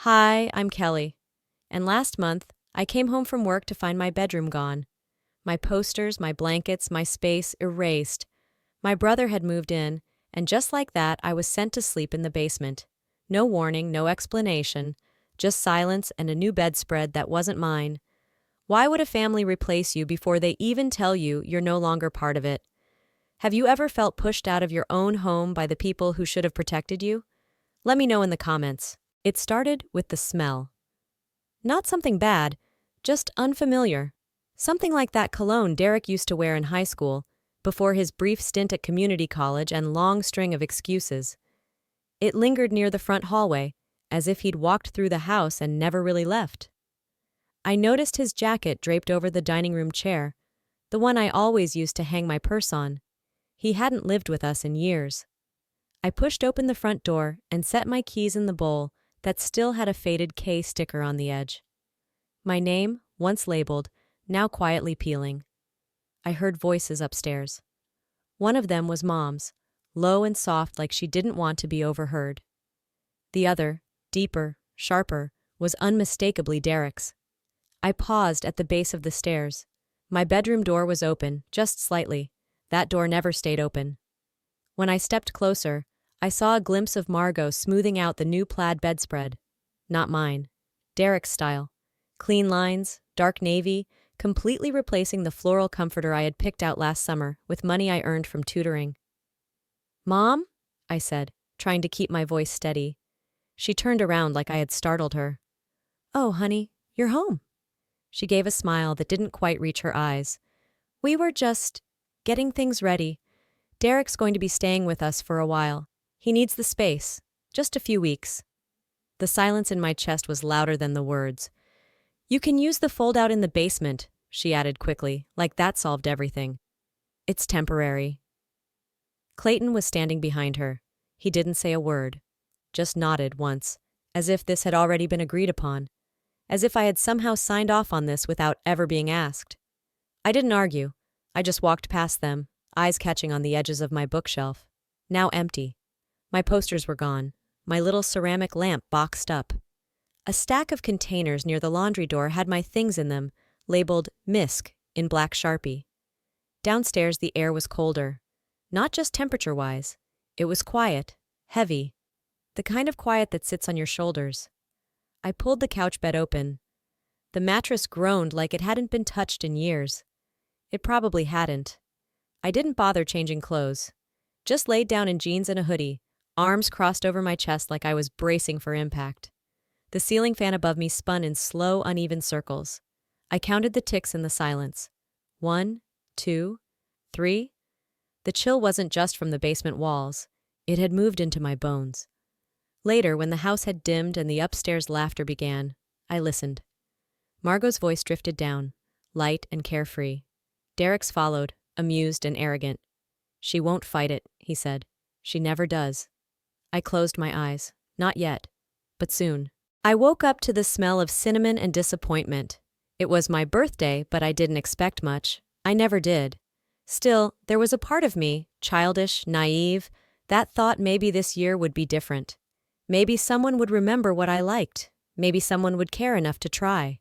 Hi, I'm Kelly. And last month, I came home from work to find my bedroom gone. My posters, my blankets, my space erased. My brother had moved in, and just like that, I was sent to sleep in the basement. No warning, no explanation, just silence and a new bedspread that wasn't mine. Why would a family replace you before they even tell you you're no longer part of it? Have you ever felt pushed out of your own home by the people who should have protected you? Let me know in the comments. It started with the smell. Not something bad, just unfamiliar. Something like that cologne Derek used to wear in high school, before his brief stint at community college and long string of excuses. It lingered near the front hallway, as if he'd walked through the house and never really left. I noticed his jacket draped over the dining room chair, the one I always used to hang my purse on. He hadn't lived with us in years. I pushed open the front door and set my keys in the bowl that still had a faded K sticker on the edge. My name, once labeled, now quietly peeling. I heard voices upstairs. One of them was Mom's, low and soft like she didn't want to be overheard. The other, deeper, sharper, was unmistakably Derek's. I paused at the base of the stairs. My bedroom door was open, just slightly. That door never stayed open. When I stepped closer, I saw a glimpse of Margot smoothing out the new plaid bedspread. Not mine. Derek's style. Clean lines, dark navy, completely replacing the floral comforter I had picked out last summer with money I earned from tutoring. "Mom?" I said, trying to keep my voice steady. She turned around like I had startled her. "Oh, honey, you're home." She gave a smile that didn't quite reach her eyes. "We were just getting things ready. Derek's going to be staying with us for a while. He needs the space. Just a few weeks." The silence in my chest was louder than the words. "You can use the fold-out in the basement," she added quickly, like that solved everything. "It's temporary." Clayton was standing behind her. He didn't say a word, just nodded once, as if this had already been agreed upon, as if I had somehow signed off on this without ever being asked. I didn't argue. I just walked past them, eyes catching on the edges of my bookshelf. Now empty. My posters were gone, my little ceramic lamp boxed up. A stack of containers near the laundry door had my things in them, labeled Misk in black Sharpie. Downstairs the air was colder. Not just temperature-wise. It was quiet, heavy. The kind of quiet that sits on your shoulders. I pulled the couch bed open. The mattress groaned like it hadn't been touched in years. It probably hadn't. I didn't bother changing clothes. Just laid down in jeans and a hoodie, arms crossed over my chest like I was bracing for impact. The ceiling fan above me spun in slow, uneven circles. I counted the ticks in the silence. 1, 2, 3. The chill wasn't just from the basement walls. It had moved into my bones. Later, when the house had dimmed and the upstairs laughter began, I listened. Margot's voice drifted down, light and carefree. Derek's followed, amused and arrogant. "She won't fight it," he said. "She never does." I closed my eyes. Not yet, but soon. I woke up to the smell of cinnamon and disappointment. It was my birthday, but I didn't expect much. I never did. Still, there was a part of me, childish, naive, that thought maybe this year would be different. Maybe someone would remember what I liked. Maybe someone would care enough to try.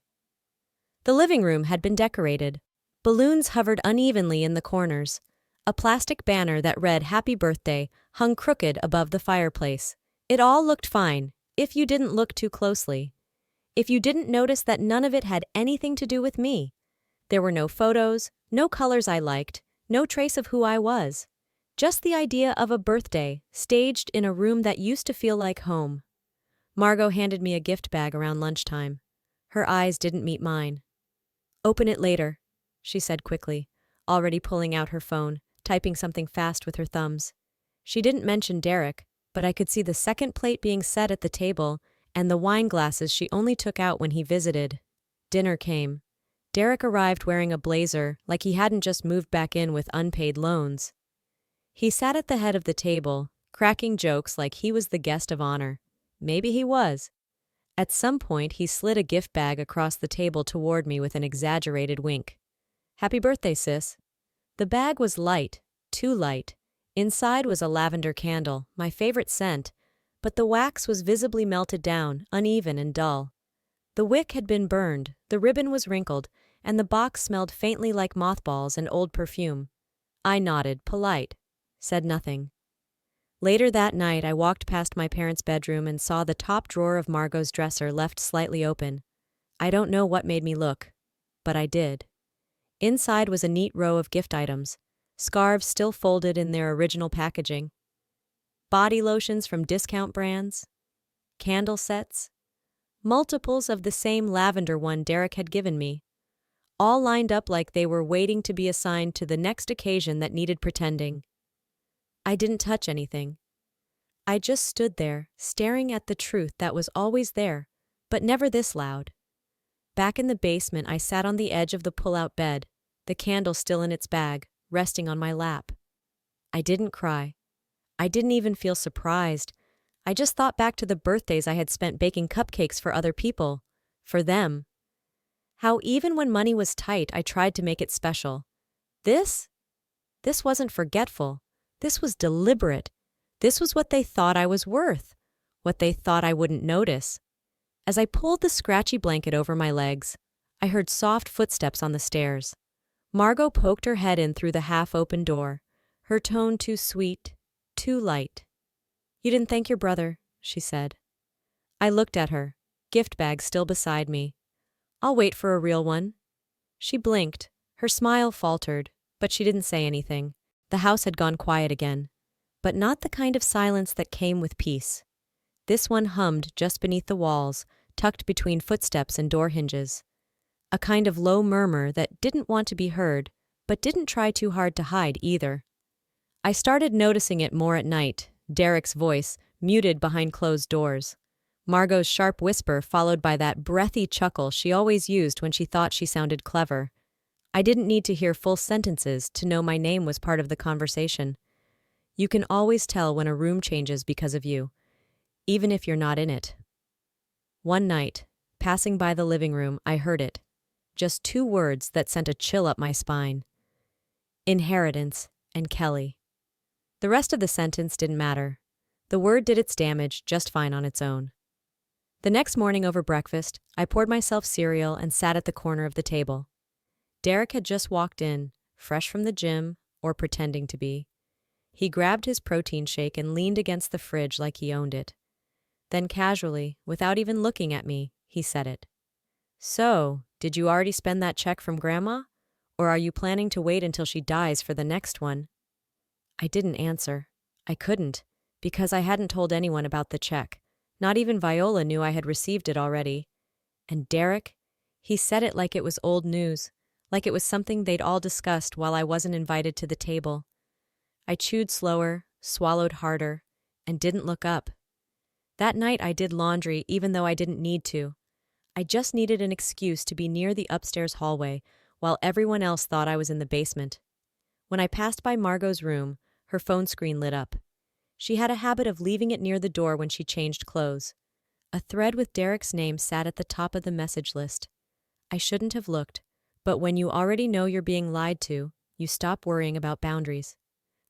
The living room had been decorated. Balloons hovered unevenly in the corners. A plastic banner that read "Happy Birthday" hung crooked above the fireplace. It all looked fine, if you didn't look too closely. If you didn't notice that none of it had anything to do with me. There were no photos, no colors I liked, no trace of who I was. Just the idea of a birthday, staged in a room that used to feel like home. Margot handed me a gift bag around lunchtime. Her eyes didn't meet mine. "Open it later," she said quickly, already pulling out her phone, typing something fast with her thumbs. She didn't mention Derek, but I could see the second plate being set at the table and the wine glasses she only took out when he visited. Dinner came. Derek arrived wearing a blazer like he hadn't just moved back in with unpaid loans. He sat at the head of the table, cracking jokes like he was the guest of honor. Maybe he was. At some point, he slid a gift bag across the table toward me with an exaggerated wink. "Happy birthday, sis." The bag was light, too light. Inside was a lavender candle, my favorite scent, but the wax was visibly melted down, uneven and dull. The wick had been burned, the ribbon was wrinkled, and the box smelled faintly like mothballs and old perfume. I nodded, polite, said nothing. Later that night, I walked past my parents' bedroom and saw the top drawer of Margot's dresser left slightly open. I don't know what made me look, but I did. Inside was a neat row of gift items, scarves still folded in their original packaging, body lotions from discount brands, candle sets, multiples of the same lavender one Derek had given me, all lined up like they were waiting to be assigned to the next occasion that needed pretending. I didn't touch anything. I just stood there, staring at the truth that was always there, but never this loud. Back in the basement, I sat on the edge of the pull-out bed, the candle still in its bag, resting on my lap. I didn't cry. I didn't even feel surprised. I just thought back to the birthdays I had spent baking cupcakes for other people, for them. How even when money was tight, I tried to make it special. This wasn't forgetful. This was deliberate. This was what they thought I was worth, what they thought I wouldn't notice. As I pulled the scratchy blanket over my legs, I heard soft footsteps on the stairs. Margot poked her head in through the half-open door, her tone too sweet, too light. "You didn't thank your brother," she said. I looked at her, gift bag still beside me. "I'll wait for a real one." She blinked, her smile faltered, but she didn't say anything. The house had gone quiet again, but not the kind of silence that came with peace. This one hummed just beneath the walls, tucked between footsteps and door hinges. A kind of low murmur that didn't want to be heard, but didn't try too hard to hide either. I started noticing it more at night, Derek's voice, muted behind closed doors. Margot's sharp whisper followed by that breathy chuckle she always used when she thought she sounded clever. I didn't need to hear full sentences to know my name was part of the conversation. You can always tell when a room changes because of you, even if you're not in it. One night, passing by the living room, I heard it. Just 2 words that sent a chill up my spine. Inheritance and Kellie. The rest of the sentence didn't matter. The word did its damage just fine on its own. The next morning over breakfast, I poured myself cereal and sat at the corner of the table. Derek had just walked in, fresh from the gym, or pretending to be. He grabbed his protein shake and leaned against the fridge like he owned it. Then casually, without even looking at me, he said it. "So, did you already spend that check from Grandma? Or are you planning to wait until she dies for the next one?" I didn't answer. I couldn't, because I hadn't told anyone about the check. Not even Viola knew I had received it already. And Derek? He said it like it was old news, like it was something they'd all discussed while I wasn't invited to the table. I chewed slower, swallowed harder, and didn't look up. That night I did laundry even though I didn't need to. I just needed an excuse to be near the upstairs hallway while everyone else thought I was in the basement. When I passed by Margot's room, her phone screen lit up. She had a habit of leaving it near the door when she changed clothes. A thread with Derek's name sat at the top of the message list. I shouldn't have looked, but when you already know you're being lied to, you stop worrying about boundaries.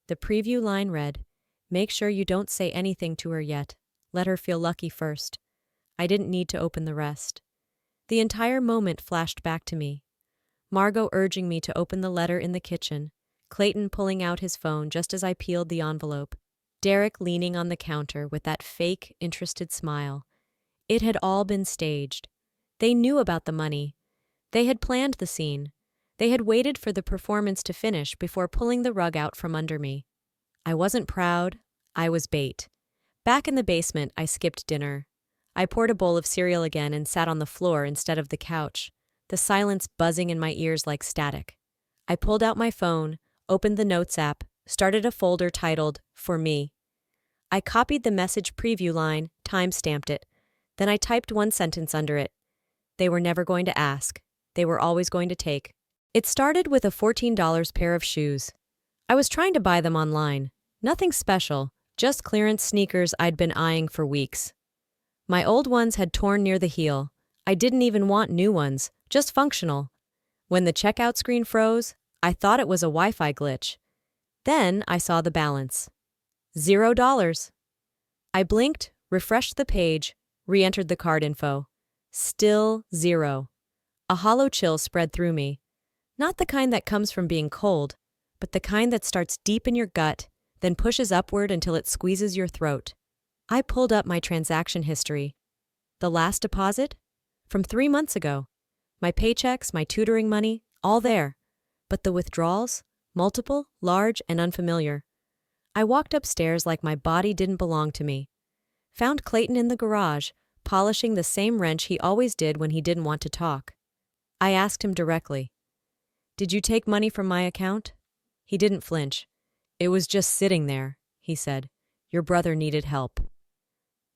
The preview line read, "Make sure you don't say anything to her yet. Let her feel lucky first." I didn't need to open the rest. The entire moment flashed back to me. Margot urging me to open the letter in the kitchen, Clayton pulling out his phone just as I peeled the envelope, Derek leaning on the counter with that fake, interested smile. It had all been staged. They knew about the money. They had planned the scene. They had waited for the performance to finish before pulling the rug out from under me. I wasn't proud. I was bait. Back in the basement, I skipped dinner. I poured a bowl of cereal again and sat on the floor instead of the couch, the silence buzzing in my ears like static. I pulled out my phone, opened the Notes app, started a folder titled, "For Me." I copied the message preview line, time-stamped it. Then I typed one sentence under it. They were never going to ask. They were always going to take. It started with a $14 pair of shoes. I was trying to buy them online. Nothing special, just clearance sneakers I'd been eyeing for weeks. My old ones had torn near the heel. I didn't even want new ones, just functional. When the checkout screen froze, I thought it was a Wi-Fi glitch. Then I saw the balance. $0. I blinked, Refreshed the page, re-entered the card info. Still zero. A hollow chill spread through me. Not the kind that comes from being cold, but the kind that starts deep in your gut, then pushes upward until it squeezes your throat. I pulled up my transaction history. The last deposit? From 3 months ago. My paychecks, my tutoring money, all there. But the withdrawals? Multiple, large, and unfamiliar. I walked upstairs like my body didn't belong to me. Found Clayton in the garage, polishing the same wrench he always did when he didn't want to talk. I asked him directly, "Did you take money from my account?" He didn't flinch. "It was just sitting there," he said. "Your brother needed help."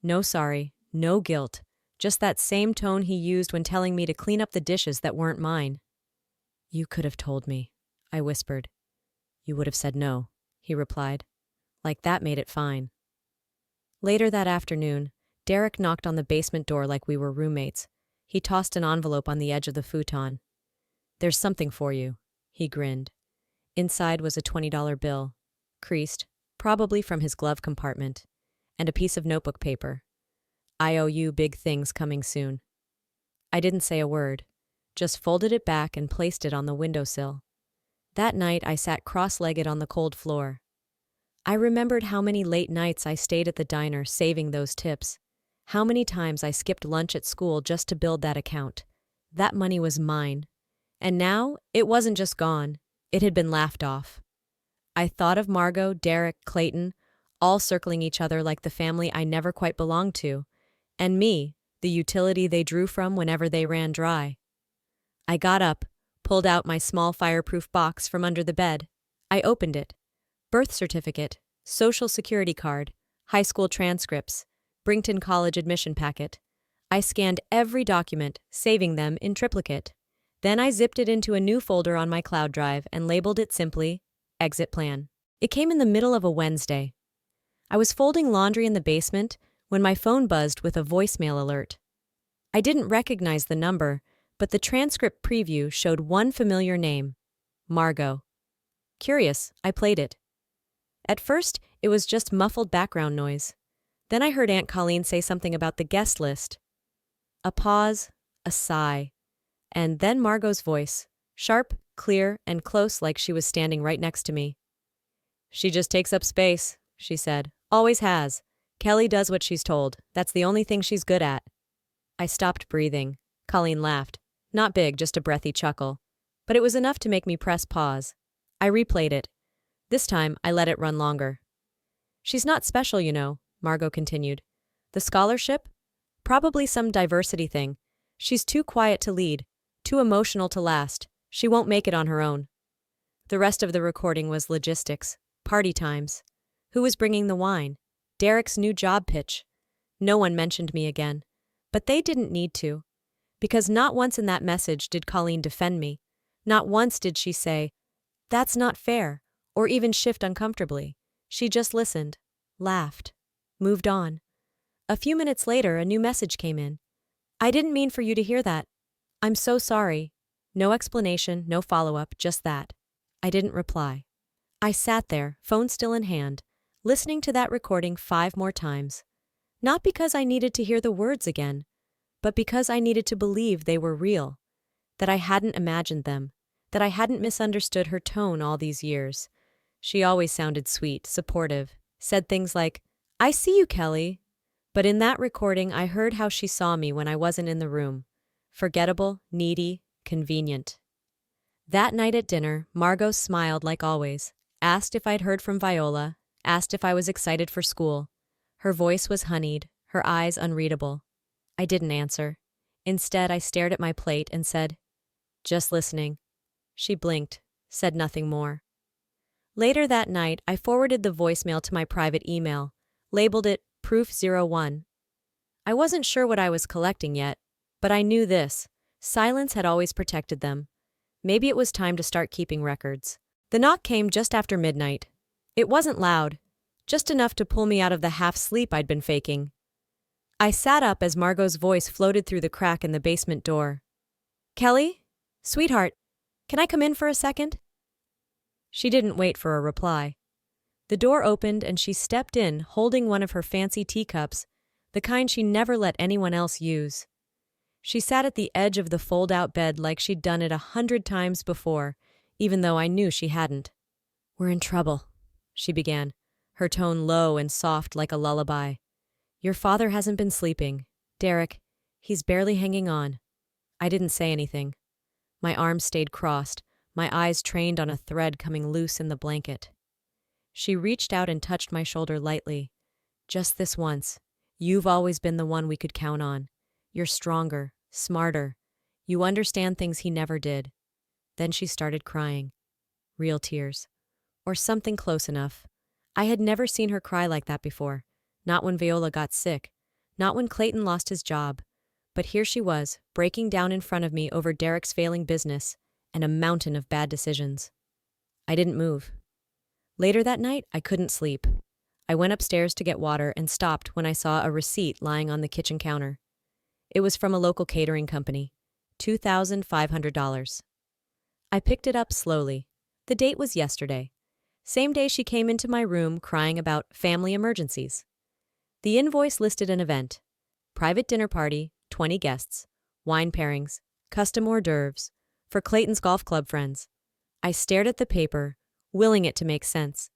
No sorry, no guilt, just that same tone he used when telling me to clean up the dishes that weren't mine. "You could have told me," I whispered. "You would have said no," he replied. Like that made it fine. Later that afternoon, Derek knocked on the basement door like we were roommates. He tossed an envelope on the edge of the futon. "There's something for you," he grinned. Inside was a $20 bill, creased, probably from his glove compartment, and a piece of notebook paper. "I owe you big things coming soon." I didn't say a word, just folded it back and placed it on the windowsill. That night I sat cross-legged on the cold floor. I remembered how many late nights I stayed at the diner saving those tips, how many times I skipped lunch at school just to build that account. That money was mine. And now, it wasn't just gone, it had been laughed off. I thought of Margot, Derek, Clayton, all circling each other like the family I never quite belonged to, and me, the utility they drew from whenever they ran dry. I got up, pulled out my small fireproof box from under the bed. I opened it. Birth certificate, social security card, high school transcripts, Brington College admission packet. I scanned every document, saving them in triplicate. Then I zipped it into a new folder on my cloud drive and labeled it simply, Exit Plan. It came in the middle of a Wednesday. I was folding laundry in the basement when my phone buzzed with a voicemail alert. I didn't recognize the number, but the transcript preview showed one familiar name, Margot. Curious, I played it. At first, it was just muffled background noise. Then I heard Aunt Colleen say something about the guest list. A pause, a sigh, and then Margot's voice, sharp, clear, and close like she was standing right next to me. "She just takes up space," she said. "Always has. Kellie does what she's told. That's the only thing she's good at." I stopped breathing. Colleen laughed. Not big, just a breathy chuckle. But it was enough to make me press pause. I replayed it. This time, I let it run longer. "She's not special, you know," Margot continued. "The scholarship? Probably some diversity thing. She's too quiet to lead, too emotional to last. She won't make it on her own." The rest of the recording was logistics, party times. Who was bringing the wine? Derek's new job pitch. No one mentioned me again. But they didn't need to. Because not once in that message did Colleen defend me. Not once did she say, "That's not fair," or even shift uncomfortably. She just listened, laughed, moved on. A few minutes later, a new message came in. "I didn't mean for you to hear that. I'm so sorry." No explanation, no follow-up, just that. I didn't reply. I sat there, phone still in hand, listening to that recording 5 more times. Not because I needed to hear the words again, but because I needed to believe they were real, that I hadn't imagined them, that I hadn't misunderstood her tone all these years. She always sounded sweet, supportive, said things like, "I see you, Kellie." But in that recording, I heard how she saw me when I wasn't in the room. Forgettable, needy, convenient. That night at dinner, Margot smiled like always, asked if I'd heard from Viola, asked if I was excited for school. Her voice was honeyed, her eyes unreadable. I didn't answer. Instead, I stared at my plate and said, "Just listening." She blinked, said nothing more. Later that night, I forwarded the voicemail to my private email, labeled it Proof 01. I wasn't sure what I was collecting yet, but I knew this. Silence had always protected them. Maybe it was time to start keeping records. The knock came just after midnight. It wasn't loud, just enough to pull me out of the half-sleep I'd been faking. I sat up as Margot's voice floated through the crack in the basement door. "Kellie? Sweetheart, can I come in for a second?" She didn't wait for a reply. The door opened and she stepped in, holding one of her fancy teacups, the kind she never let anyone else use. She sat at the edge of the fold-out bed like she'd done it 100 times before, even though I knew she hadn't. "We're in trouble," she began, her tone low and soft like a lullaby. "Your father hasn't been sleeping. Derek, he's barely hanging on." I didn't say anything. My arms stayed crossed, my eyes trained on a thread coming loose in the blanket. She reached out and touched my shoulder lightly. "Just this once. You've always been the one we could count on. You're stronger, smarter. You understand things he never did." Then she started crying. Real tears. Or something close enough. I had never seen her cry like that before. Not when Viola got sick. Not when Clayton lost his job. But here she was, breaking down in front of me over Derek's failing business and a mountain of bad decisions. I didn't move. Later that night, I couldn't sleep. I went upstairs to get water and stopped when I saw a receipt lying on the kitchen counter. It was from a local catering company. $2,500. I picked it up slowly. The date was yesterday. Same day she came into my room crying about family emergencies. The invoice listed an event. Private dinner party, 20 guests, wine pairings, custom hors d'oeuvres, for Clayton's golf club friends. I stared at the paper, willing it to make sense.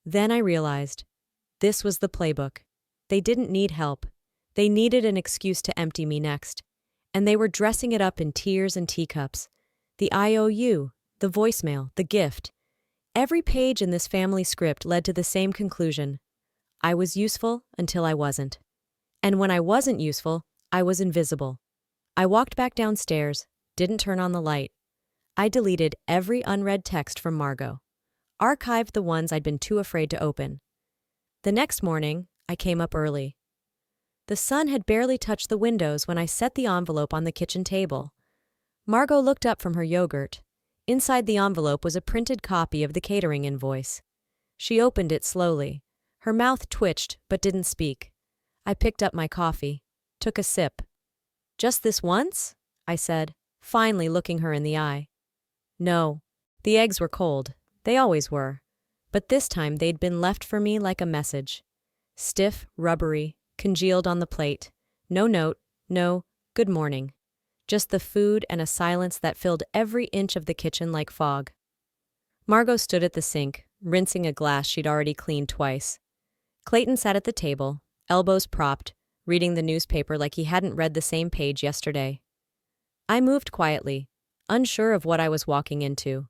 Then I realized this was the playbook. They didn't need help. They needed an excuse to empty me next. And they were dressing it up in tears and teacups. The IOU, the voicemail, the gift. Every page in this family script led to the same conclusion. I was useful until I wasn't. And when I wasn't useful, I was invisible. I walked back downstairs, didn't turn on the light. I deleted every unread text from Margot. Archived the ones I'd been too afraid to open. The next morning, I came up early. The sun had barely touched the windows when I set the envelope on the kitchen table. Margot looked up from her yogurt. Inside the envelope was a printed copy of the catering invoice. She opened it slowly. Her mouth twitched but didn't speak. I picked up my coffee, took a sip. "Just this once?" I said, finally looking her in the eye. No, the eggs were cold. They always were. But this time they'd been left for me like a message. Stiff, rubbery, congealed on the plate. No note, no "good morning." Just the food and a silence that filled every inch of the kitchen like fog. Margot stood at the sink, rinsing a glass she'd already cleaned twice. Clayton sat at the table, elbows propped, reading the newspaper like he hadn't read the same page yesterday. I moved quietly, unsure of what I was walking into.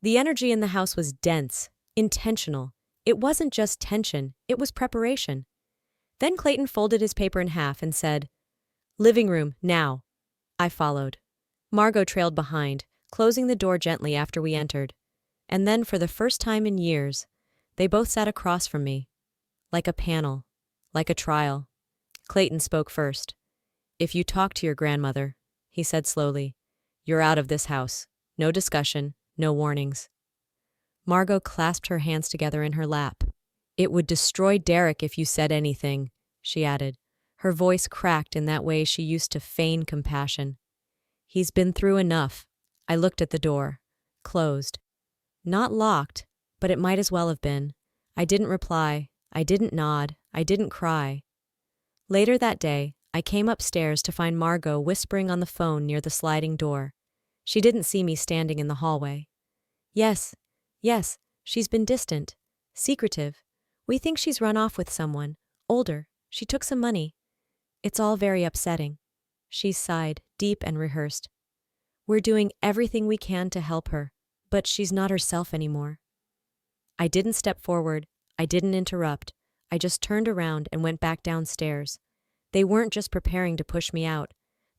The energy in the house was dense, intentional. It wasn't just tension, it was preparation. Then Clayton folded his paper in half and said, "Living room, now." I followed. Margot trailed behind, closing the door gently after we entered. And then, for the first time in years, they both sat across from me. Like a panel, like a trial. Clayton spoke first. "If you talk to your grandmother," he said slowly, "you're out of this house. No discussion, no warnings." Margot clasped her hands together in her lap. "It would destroy Derek if you said anything," she added. Her voice cracked in that way she used to feign compassion. "He's been through enough." I looked at the door. Closed. Not locked, but it might as well have been. I didn't reply. I didn't nod. I didn't cry. Later that day, I came upstairs to find Margot whispering on the phone near the sliding door. She didn't see me standing in the hallway. Yes, she's been distant, secretive. We think she's run off with someone, older. She took some money. It's all very upsetting." She sighed, deep and rehearsed. "We're doing everything we can to help her, but she's not herself anymore." I didn't step forward. I didn't interrupt. I just turned around and went back downstairs. They weren't just preparing to push me out.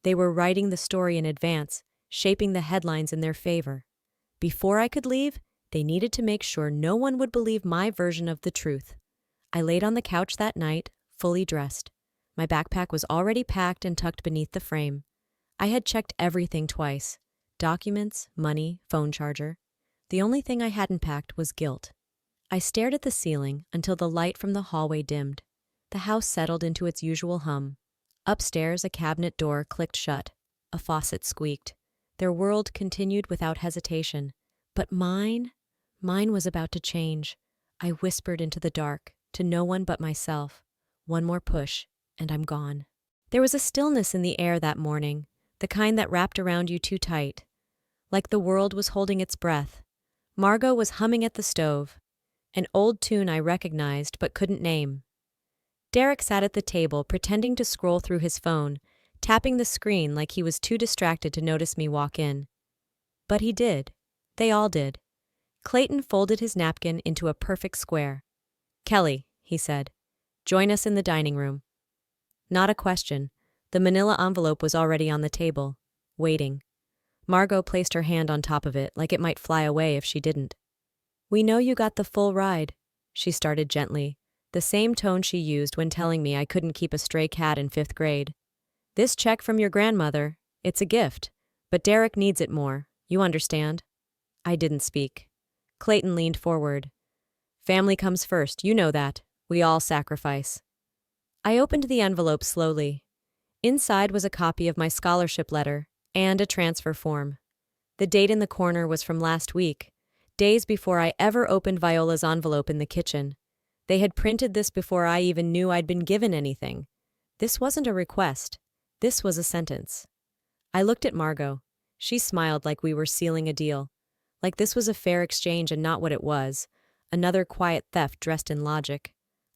They were writing the story in advance, shaping the headlines in their favor. Before I could leave, they needed to make sure no one would believe my version of the truth. I laid on the couch that night, fully dressed. My backpack was already packed and tucked beneath the frame. I had checked everything twice. Documents, money, phone charger. The only thing I hadn't packed was guilt. I stared at the ceiling until the light from the hallway dimmed. The house settled into its usual hum. Upstairs, a cabinet door clicked shut. A faucet squeaked. Their world continued without hesitation. But mine was about to change. I whispered into the dark, to no one but myself. One more push. and I'm gone. There was a stillness in the air that morning, the kind that wrapped around you too tight. Like the world was holding its breath. Margot was humming at the stove, an old tune I recognized but couldn't name. Derek sat at the table pretending to scroll through his phone, tapping the screen like he was too distracted to notice me walk in. But he did. They all did. Clayton folded his napkin into a perfect square. "Kellie," he said, "join us in the dining room." Not a question. The manila envelope was already on the table, waiting. Margot placed her hand on top of it like it might fly away if she didn't. "We know you got the full ride," she started gently, the same tone she used when telling me I couldn't keep a stray cat in 5th grade. "This check from your grandmother, it's a gift, but Derek needs it more, you understand?" I didn't speak. Clayton leaned forward. "Family comes first, you know that. We all sacrifice." I opened the envelope slowly. Inside was a copy of my scholarship letter and a transfer form. The date in the corner was from last week, days before I ever opened Viola's envelope in the kitchen. They had printed this before I even knew I'd been given anything. This wasn't a request. This was a sentence. I looked at Margot. She smiled like we were sealing a deal. Like this was a fair exchange and not what it was. Another quiet theft dressed in logic.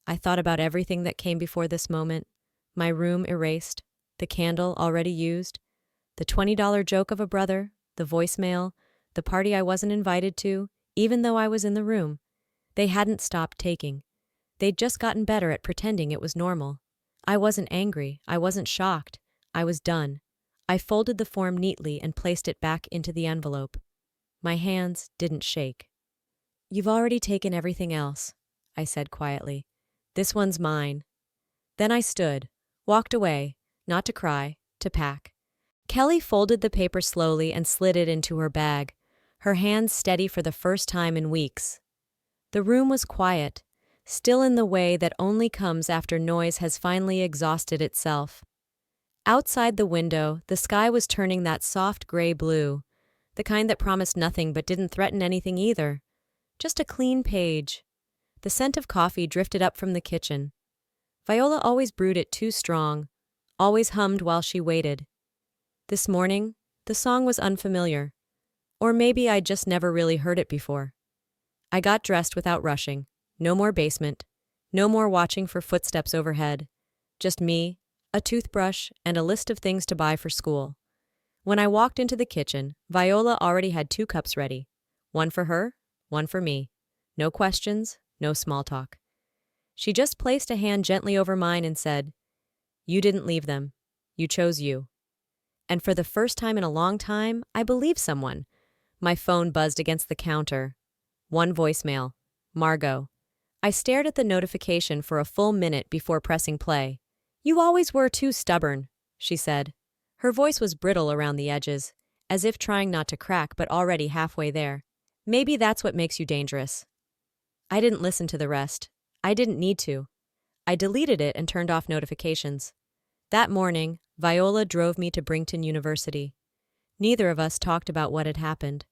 I thought about everything that came before this moment. My room erased, the candle already used, the $20 joke of a brother, the voicemail, the party I wasn't invited to, even though I was in the room. They hadn't stopped taking. They'd just gotten better at pretending it was normal. I wasn't angry. I wasn't shocked. I was done. I folded the form neatly and placed it back into the envelope. My hands didn't shake. "You've already taken everything else," I said quietly. "This one's mine." Then I stood, walked away, not to cry, to pack. Kellie folded the paper slowly and slid it into her bag, her hands steady for the first time in weeks. The room was quiet, still in the way that only comes after noise has finally exhausted itself. Outside the window, the sky was turning that soft gray blue, the kind that promised nothing but didn't threaten anything either. Just a clean page. The scent of coffee drifted up from the kitchen. Viola always brewed it too strong, always hummed while she waited. This morning, the song was unfamiliar. Or maybe I'd just never really heard it before. I got dressed without rushing. No more basement. No more watching for footsteps overhead. Just me, a toothbrush, and a list of things to buy for school. When I walked into the kitchen, Viola already had 2 cups ready. One for her, one for me. No questions, no small talk. She just placed a hand gently over mine and said, "You didn't leave them. You chose you." And for the first time in a long time, I believed someone. My phone buzzed against the counter. One voicemail. Margot. I stared at the notification for a full minute before pressing play. "You always were too stubborn," she said. Her voice was brittle around the edges, as if trying not to crack but already halfway there. "Maybe that's what makes you dangerous." I didn't listen to the rest. I didn't need to. I deleted it and turned off notifications. That morning, Viola drove me to Brinkton University. Neither of us talked about what had happened.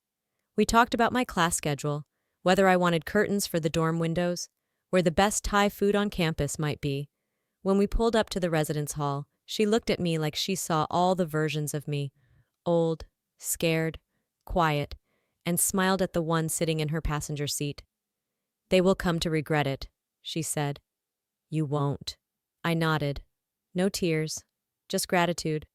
We talked about my class schedule, whether I wanted curtains for the dorm windows, where the best Thai food on campus might be. When we pulled up to the residence hall, she looked at me like she saw all the versions of me, old, scared, quiet, and smiled at the one sitting in her passenger seat. "They will come to regret it," she said. "You won't." I nodded. No tears, just gratitude.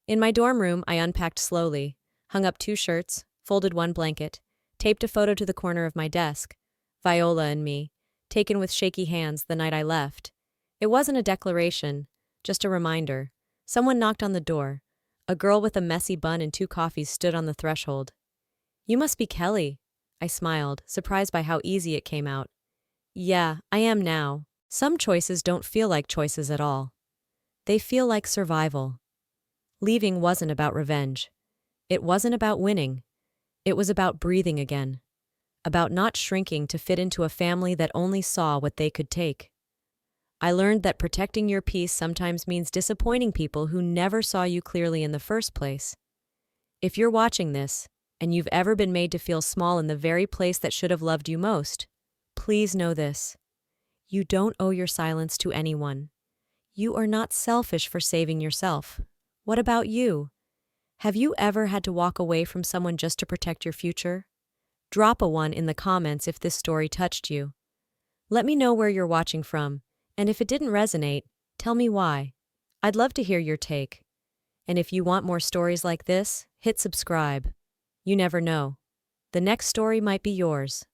In my dorm room, I unpacked slowly, hung up 2 shirts, folded 1 blanket, taped a photo to the corner of my desk, Viola and me, taken with shaky hands the night I left. It wasn't a declaration, just a reminder. Someone knocked on the door. A girl with a messy bun and 2 coffees stood on the threshold. "You must be Kellie," I smiled, surprised by how easy it came out. "Yeah, I am now. Some choices don't feel like choices at all. They feel like survival." Leaving wasn't about revenge. It wasn't about winning. It was about breathing again. About not shrinking to fit into a family that only saw what they could take. I learned that protecting your peace sometimes means disappointing people who never saw you clearly in the first place. If you're watching this, and you've ever been made to feel small in the very place that should have loved you most, please know this. You don't owe your silence to anyone. You are not selfish for saving yourself. What about you? Have you ever had to walk away from someone just to protect your future? Drop a one in the comments if this story touched you. Let me know where you're watching from, and if it didn't resonate, tell me why. I'd love to hear your take. And if you want more stories like this, hit subscribe. You never know. The next story might be yours.